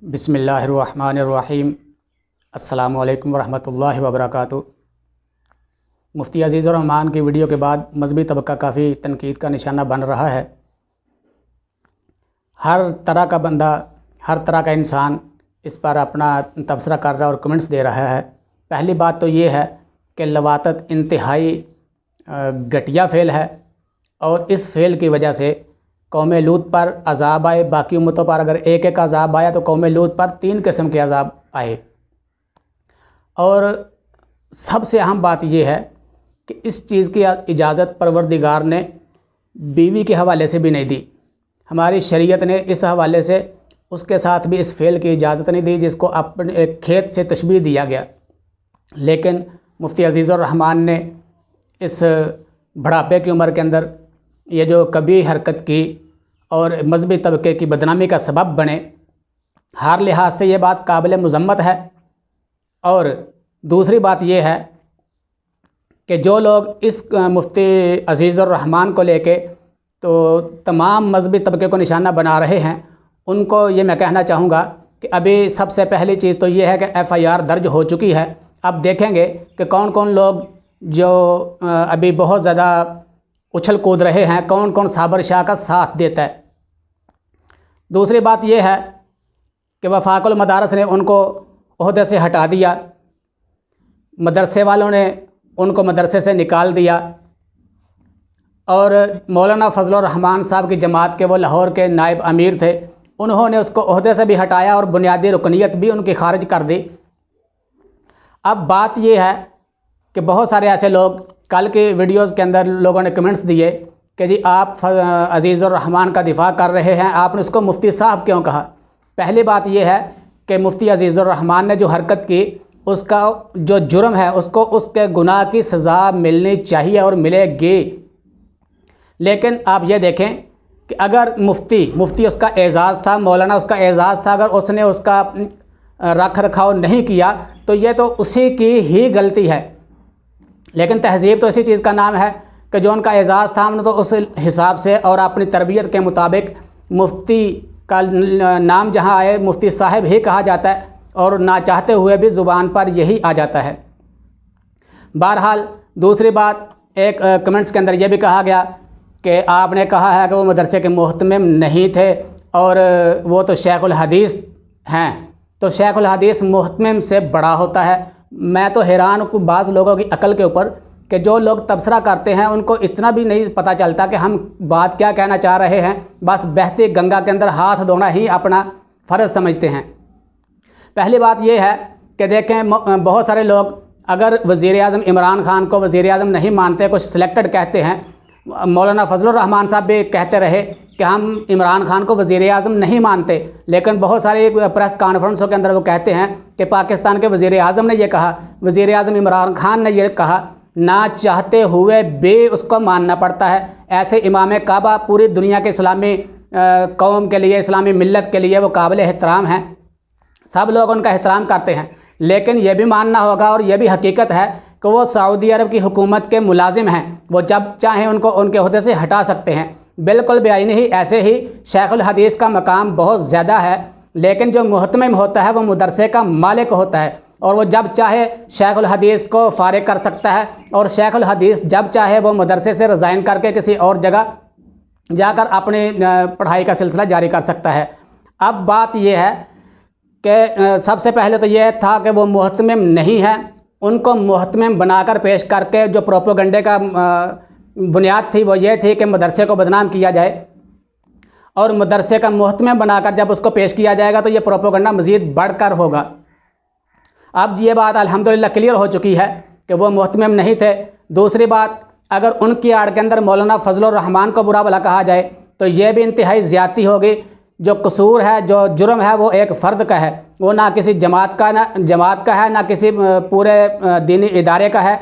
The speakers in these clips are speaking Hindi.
बिस्मिल्लाहिर्रहमानिर्रहीम। अस्सलामुअलैकुम वरहमतुल्लाहि वबरकातुहू। मुफ्ती अज़ीज़ुर रहमान की वीडियो के बाद मजहबी तबका काफ़ी तनकीद का निशाना बन रहा है। हर तरह का बंदा, हर तरह का इंसान इस पर अपना तबसरा कर रहा है और कमेंट्स दे रहा है। पहली बात तो ये है कि लवातत इंतहाई घटिया फ़ेल है और इस फ़ेल की वजह से कौम लूत पर अज़ाब आए। बाकी उम्मतों पर अगर एक एक अज़ाब आया तो कौम लूत पर 3 किस्म के अज़ाब आए। और सबसे अहम बात यह है कि इस चीज़ की इजाज़त परवरदिगार ने बीवी के हवाले से भी नहीं दी। हमारी शरीयत ने इस हवाले से उसके साथ भी इस फ़ेल की इजाज़त नहीं दी जिसको अपने एक खेत से तशबीह दिया गया। लेकिन मुफ्ती अज़ीज़ुर रहमान ने इस बुढ़ापे की उम्र के अंदर ये जो कभी हरकत की और मजहबी तबके की बदनामी का सबब बने, हर लिहाज से ये बात काबिल मज़म्मत है। और दूसरी बात ये है कि जो लोग इस मुफ्ती अज़ीज़ुर रहमान को लेके तो तमाम मजहबी तबके को निशाना बना रहे हैं, उनको ये मैं कहना चाहूँगा कि अभी सबसे पहली चीज़ तो ये है कि FIR दर्ज हो चुकी है। अब देखेंगे कि कौन कौन लोग जो अभी बहुत ज़्यादा उछल कूद रहे हैं, कौन कौन साबर शाह का साथ देता है। दूसरी बात यह है कि वफाकुल मदारस ने उनको ओहदे से हटा दिया, मदरसे वालों ने उनको मदरसे से निकाल दिया और मौलाना फजलुर रहमान साहब की जमात के वो लाहौर के नायब अमीर थे, उन्होंने उसको ओहदे से भी हटाया और बुनियादी रुकनीत भी उनकी खारिज कर दी। अब बात यह है कि बहुत सारे ऐसे लोग, कल के वीडियोज़ के अंदर लोगों ने कमेंट्स दिए कि जी आप अज़ीज़ुर रहमान का दिफ़ा कर रहे हैं, आपने उसको मुफ्ती साहब क्यों कहा। पहली बात यह है कि मुफ्ती अज़ीज़ुर रहमान ने जो हरकत की उसका जो जुर्म है उसको उसके गुनाह की सज़ा मिलनी चाहिए और मिलेगी। लेकिन आप ये देखें कि अगर मुफ्ती उसका एज़ाज़ था, मौलाना उसका एज़ाज़ था, अगर उसने उसका रख रखाव नहीं किया तो ये तो उसी की ही गलती है। लेकिन तहज़ीब तो इसी चीज़ का नाम है कि जो उनका एज़ाज़ था हमने तो उस हिसाब से और अपनी तरबियत के मुताबिक मुफ्ती का नाम जहाँ आए मुफ्ती साहब ही कहा जाता है और ना चाहते हुए भी ज़ुबान पर यही आ जाता है। बहरहाल दूसरी बात, एक कमेंट्स के अंदर ये भी कहा गया कि आपने कहा है कि वो मदरसे के मुहतमिम नहीं थे और वो तो शेखुल हदीस हैं, तो शेखुल हदीस मुहतमिम से बड़ा होता है। मैं तो हैरान हूँ बाज़ लोगों की अकल के ऊपर कि जो लोग तबसरा करते हैं उनको इतना भी नहीं पता चलता कि हम बात क्या कहना चाह रहे हैं, बस बहती गंगा के अंदर हाथ धोना ही अपना फ़र्ज़ समझते हैं। पहली बात यह है कि देखें बहुत सारे लोग अगर वज़ीर-ए-आज़म इमरान खान को वज़ीर-ए-आज़म नहीं मानते, कुछ सिलेक्टेड कहते हैं। मौलाना फजलुर रहमान साहब भी कहते रहे कि हम इमरान खान को वज़ीर-ए-आज़म नहीं मानते, लेकिन बहुत सारे प्रेस कॉन्फ्रेंसों के अंदर वो कहते हैं कि पाकिस्तान के वज़ीर-ए-आज़म ने ये कहा, वज़ीर-ए-आज़म इमरान खान ने ये कहा, ना चाहते हुए भी उसको मानना पड़ता है। ऐसे इमाम काबा पूरी दुनिया के इस्लामी कौम के लिए, इस्लामी मिल्लत के लिए वो काबिल एहतराम हैं, सब लोग उनका एहतराम करते हैं। लेकिन यह भी मानना होगा और यह भी हकीकत है कि वो सऊदी अरब की हुकूमत के मुलाजिम हैं, वो जब चाहें उनको उनके ओहदे से हटा सकते हैं। बिल्कुल बेआईनी ही ऐसे ही शेखुल हदीस का मकाम बहुत ज़्यादा है, लेकिन जो मुहतमिम होता है वो मदरसे का मालिक होता है और वो जब चाहे शेखुल हदीस को फ़ारिग कर सकता है और शेखुल हदीस जब चाहे वो मदरसे से रिज़ाइन करके किसी और जगह जाकर अपनी पढ़ाई का सिलसिला जारी कर सकता है। अब बात यह है कि सबसे पहले तो यह था कि वो मुहतमिम नहीं है, उनको मुहतमिम बनाकर पेश करके जो प्रोपोगंडे का बुनियाद थी वो ये थी कि मदरसे को बदनाम किया जाए और मदरसे का मुहतमिम बनाकर जब उसको पेश किया जाएगा तो ये प्रोपोगंडा मज़ीद बढ़कर होगा। अब ये बात अल्हम्दुलिल्लाह क्लियर हो चुकी है कि वो मुहतमिम नहीं थे। दूसरी बात, अगर उनकी आड़ के अंदर मौलाना फजलुर रहमान को बुरा भला कहा जाए तो ये भी इंतहाई ज़्यादती होगी। जो कसूर है, जो जुर्म है वो एक फ़र्द का है, वो ना किसी जमात का है, ना किसी पूरे दीनी इदारे का है।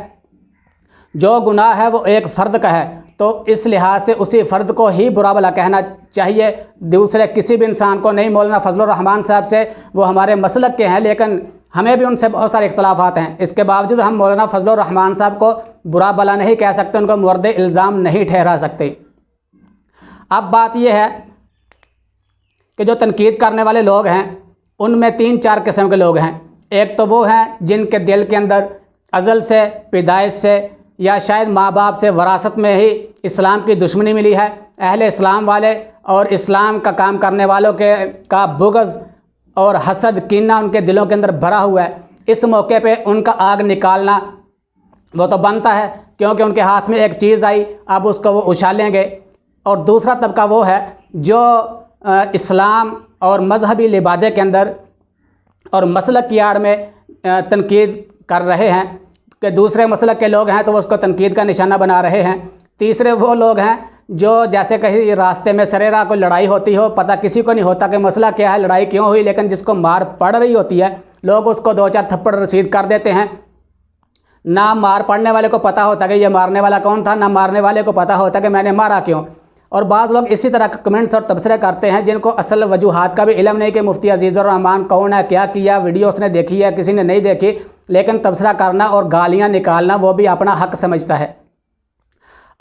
जो गुनाह है वो एक फ़र्द का है, तो इस लिहाज से उसी फ़र्द को ही बुरा भला कहना चाहिए, दूसरे किसी भी इंसान को नहीं। मौलाना फजलुर रहमान साहब से वो हमारे मसलक के हैं, लेकिन हमें भी उनसे बहुत सारे इख्तलाफात हैं। इसके बावजूद हम मौलाना फजलुर रहमान साहब को बुरा भला नहीं कह सकते, उनको मुर्द इल्ज़ाम नहीं ठहरा सकते। अब बात यह है कि जो तनकीद करने वाले लोग हैं उनमें 3-4 किस्म के लोग हैं। एक तो वो हैं जिनके दिल के अंदर अज़ल से, पैदाइश से या शायद माँ बाप से वरासत में ही इस्लाम की दुश्मनी मिली है। अहले इस्लाम वाले और इस्लाम का काम करने वालों का बुग़्ज़ और हसद, कीना उनके दिलों के अंदर भरा हुआ है। इस मौके पे उनका आग निकालना वो तो बनता है, क्योंकि उनके हाथ में एक चीज़ आई, अब उसको वो उछालेंगे। और दूसरा तबका वो है जो इस्लाम और मजहबी लिबादे के अंदर और मसलक की आड़ में तनकीद कर रहे हैं कि दूसरे मसलक के लोग हैं तो वो उसको तनकीद का निशाना बना रहे हैं। तीसरे वो लोग हैं जो जैसे कहीं रास्ते में सरेरा कोई लड़ाई होती हो, पता किसी को नहीं होता कि मसला क्या है, लड़ाई क्यों हुई, लेकिन जिसको मार पड़ रही होती है लोग उसको 2-4 थप्पड़ रसीद कर देते हैं। ना मार पड़ने वाले को पता होता कि ये मारने वाला कौन था, ना मारने वाले को पता होता कि मैंने मारा क्यों। और बाज़ लोग इसी तरह कमेंट्स और तबसरे करते हैं जिनको असल वजूहात का भी इल्म नहीं कि मुफ्ती अजीज़ुर रहमान कौन है, क्या किया, वीडियो उसने देखी है, किसी ने नहीं देखी, लेकिन तबसरा करना और गालियाँ निकालना वो भी अपना हक समझता है।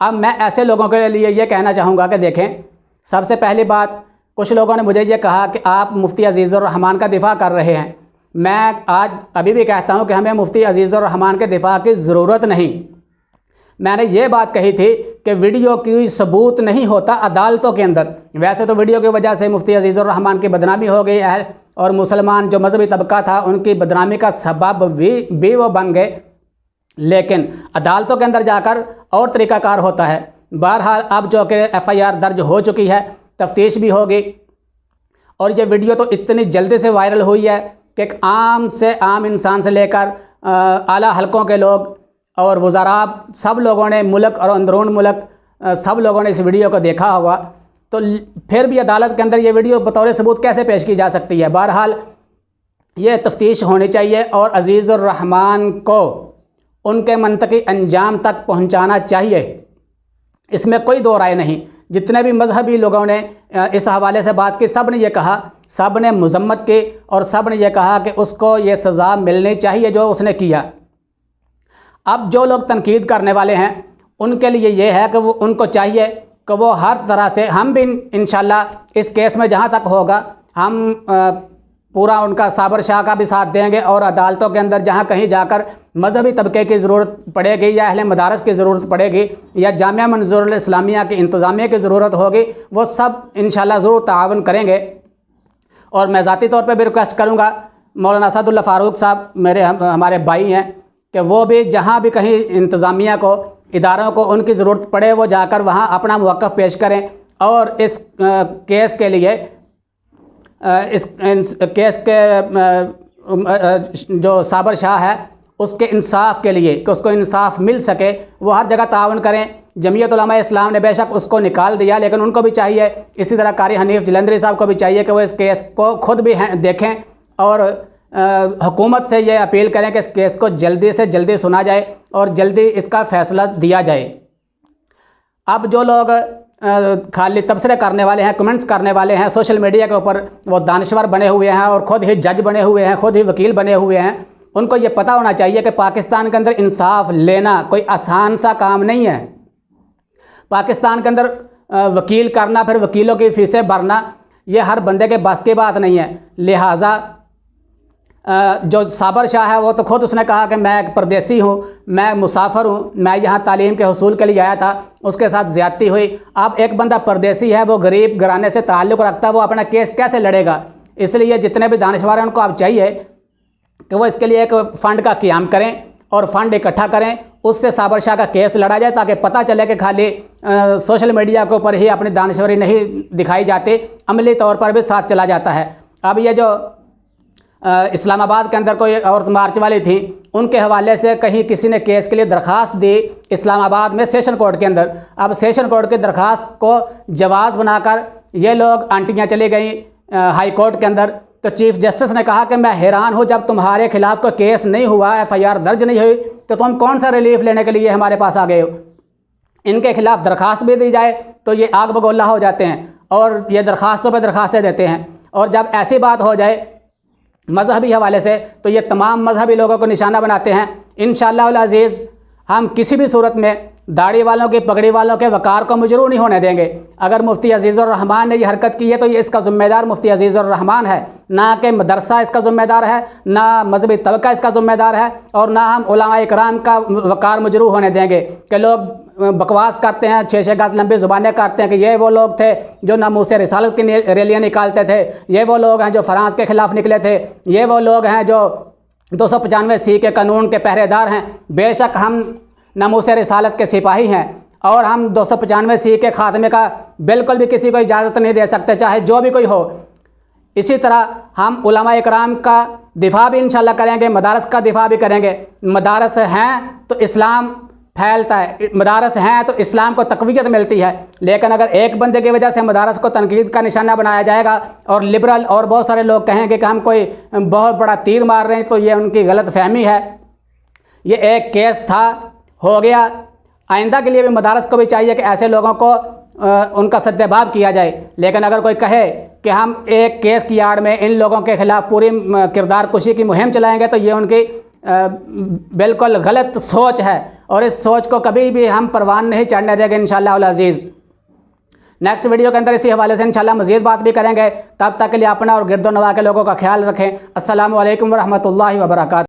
अब मैं ऐसे लोगों के लिए ये कहना चाहूँगा कि देखें, सबसे पहली बात, कुछ लोगों ने मुझे ये कहा कि आप मुफ्ती अजीज़ुर रहमान का दिफ़ा कर रहे हैं। मैं आज अभी भी कहता हूँ कि हमें मुफ्ती अजीज़ुर रहमान के दिफ़ा की ज़रूरत नहीं। मैंने ये बात कही थी कि वीडियो की सबूत नहीं होता अदालतों के अंदर। वैसे तो वीडियो की वजह से मुफ्ती अजीज़ुर रहमान की बदनामी हो गई है और मुसलमान जो मजहबी तबका था उनकी बदनामी का सबब भी वो बन गए, लेकिन अदालतों के अंदर जाकर और तरीक़ाकार होता है। बहरहाल अब जो कि FIR दर्ज हो चुकी है, तफ्तीश भी होगी, और ये वीडियो तो इतनी जल्दी से वायरल हुई है कि एक आम से आम इंसान से लेकर आला हलकों के लोग और वज़ारा सब लोगों ने, मुल्क और अंदरून मुल्क सब लोगों ने इस वीडियो को देखा होगा। तो फिर भी अदालत के अंदर ये वीडियो बतौर सबूत कैसे पेश की जा सकती है? बहरहाल ये तफ्तीश होनी चाहिए और अजीज़ुर रहमान को उनके मंतकी अंजाम तक पहुंचाना चाहिए, इसमें कोई दो राय नहीं। जितने भी मजहबी लोगों ने इस हवाले से बात की, सब ने ये कहा, सब ने मजम्मत की और सब ने ये कहा कि उसको ये सज़ा मिलनी चाहिए जो उसने किया। अब जो लोग तनकीद करने वाले हैं उनके लिए ये है कि वो उनको चाहिए कि वो हर तरह से, हम भी इंशाल्लाह इस केस में जहाँ तक होगा हम पूरा उनका साबर शाह का भी साथ देंगे, और अदालतों के अंदर जहाँ कहीं जाकर मजहबी तबके की ज़रूरत पड़ेगी या अहले मदारस की ज़रूरत पड़ेगी या जामिया मंजूरुल इस्लामिया की इंतज़ामिया की ज़रूरत होगी, वो सब इंशाल्लाह ज़रूर तावन करेंगे। और मैं ज़ाती तौर पर भी रिक्वेस्ट करूँगा, मौलाना असदुल्लाह फ़ारूक साहब हमारे भाई हैं, कि वो भी जहाँ भी कहीं इंतज़ामिया को, इदारों को उनकी ज़रूरत पड़े वो जाकर वहाँ अपना मौक़िफ़ पेश करें और इस केस के लिए, इस केस के जो साबर शाह है उसके इंसाफ के लिए, कि उसको इंसाफ मिल सके, वो हर जगह तावन करें। जमीयत उलमा इस्लाम ने बेशक उसको निकाल दिया, लेकिन उनको भी चाहिए, इसी तरह कारी हनीफ जलंधरी साहब को भी चाहिए कि वो इस केस को खुद भी देखें और हुकूमत से ये अपील करें कि इस केस को जल्दी से जल्दी सुना जाए और जल्दी इसका फ़ैसला दिया जाए। अब जो लोग खाली तबसरे करने वाले हैं, कमेंट्स करने वाले हैं सोशल मीडिया के ऊपर, वो दानश्वर बने हुए हैं और ख़ुद ही जज बने हुए हैं, ख़ुद ही वकील बने हुए हैं, उनको ये पता होना चाहिए कि पाकिस्तान के अंदर इंसाफ लेना कोई आसान सा काम नहीं है। पाकिस्तान के अंदर वकील करना, फिर वकीलों की फ़ीसें भरना, ये हर बंदे के बस की बात नहीं है। लिहाजा जो साबर शाह है वो तो खुद उसने कहा कि मैं एक परदेसी हूँ, मैं मुसाफिर हूँ, मैं यहाँ तालीम के हुसूल के लिए आया था, उसके साथ ज़्यादती हुई। अब एक बंदा परदेसी है, वो गरीब घराने से ताल्लुक़ रखता है, वो अपना केस कैसे लड़ेगा? इसलिए जितने भी दानिशवर हैं उनको अब चाहिए कि वो इसके लिए एक फ़ंड का क़याम करें और फ़ंड इकट्ठा करें, उससे साबर शाह का केस लड़ा जाए, ताकि पता चले कि खाली सोशल मीडिया के ऊपर ही अपनी दानिशवरी नहीं दिखाई जाती, अमली तौर पर भी साथ चला जाता है। अब ये जो इस्लामाबाद के अंदर कोई औरत मार्च वाली थी, उनके हवाले से कहीं किसी ने केस के लिए दरख्वास्त दी इस्लामाबाद में सेशन कोर्ट के अंदर। अब सेशन कोर्ट की दरख्वास्त को जवाज़ बनाकर ये लोग आंटियाँ चली गई हाई कोर्ट के अंदर। तो चीफ़ जस्टिस ने कहा कि मैं हैरान हूँ, जब तुम्हारे खिलाफ़ कोई केस नहीं हुआ, FIR दर्ज नहीं हुई, तो तुम कौन सा रिलीफ लेने के लिए हमारे पास आ गए हो? इनके खिलाफ़ दरख्वास्त भी दी जाए तो ये आग बगोला हो जाते हैं और ये दरख्वास्तों पर दरख्वास्तें देते हैं। और जब ऐसी बात हो जाए मज़हबी हवाले से, तो ये तमाम मज़हबी लोगों को निशाना बनाते हैं। इंशाअल्लाह अज़ीज़ हम किसी भी सूरत में दाढ़ी वालों की, पगड़ी वालों के वकार को मजरूह नहीं होने देंगे। अगर मुफ्ती अजीज़ुर रहमान ने ये हरकत की है तो ये इसका ज़िम्मेदार मुफ्ती अजीज़ुर रहमान है, ना कि मदरसा इसका ज़िम्मेदार है, ना मजहबी तबका इसका ज़िम्मेदार है, और ना हम उलमा इकराम का वकार मजरूह होने देंगे कि लोग बकवास करते हैं, 6-6 गज लंबी ज़ुबानें करते हैं कि ये वो लोग थे जो नामूस रिसालत की रैलियाँ निकालते थे, ये वो लोग हैं जो फ्रांस के ख़िलाफ़ निकले थे, ये वो लोग हैं जो 295 के कानून के पहरेदार हैं। बेशक हम नामूस रिसालत के सिपाही हैं और हम 295 के ख़ात्मे का बिल्कुल भी किसी को इजाज़त नहीं दे सकते, चाहे जो भी कोई हो। इसी तरह हम उलमा इकराम का दिफा भी इंशाल्लाह करेंगे, मदारस का दिफा भी करेंगे। मदारस हैं तो इस्लाम फैलता है, मदारस हैं तो इस्लाम को तक़वियत मिलती है। लेकिन अगर एक बंदे की वजह से मदारस को तनकीद का निशाना बनाया जाएगा और लिबरल और बहुत सारे लोग कहेंगे कि हम कोई बहुत बड़ा तीर मार रहे हैं, तो ये उनकी गलत फहमी है। ये एक केस था, हो गया। आइंदा के लिए भी मदारस को भी चाहिए कि ऐसे लोगों को उनका सद्देबाब किया जाए। लेकिन अगर कोई कहे कि हम एक केस की आड़ में इन लोगों के ख़िलाफ़ पूरी किरदार कुशी की मुहिम चलाएंगे, तो ये उनकी बिल्कुल गलत सोच है और इस सोच को कभी भी हम परवान नहीं चढ़ने देंगे इंशाअल्लाह उल अज़ीज़। नेक्स्ट वीडियो के अंदर इसी हवाले से इंशाअल्लाह मज़ीद बात भी करेंगे। तब तक के लिए अपना और गिरदो नवा के लोगों का ख्याल रखें। अस्सलामु अलैकुम व रहमतुल्लाहि व बरकातुहू।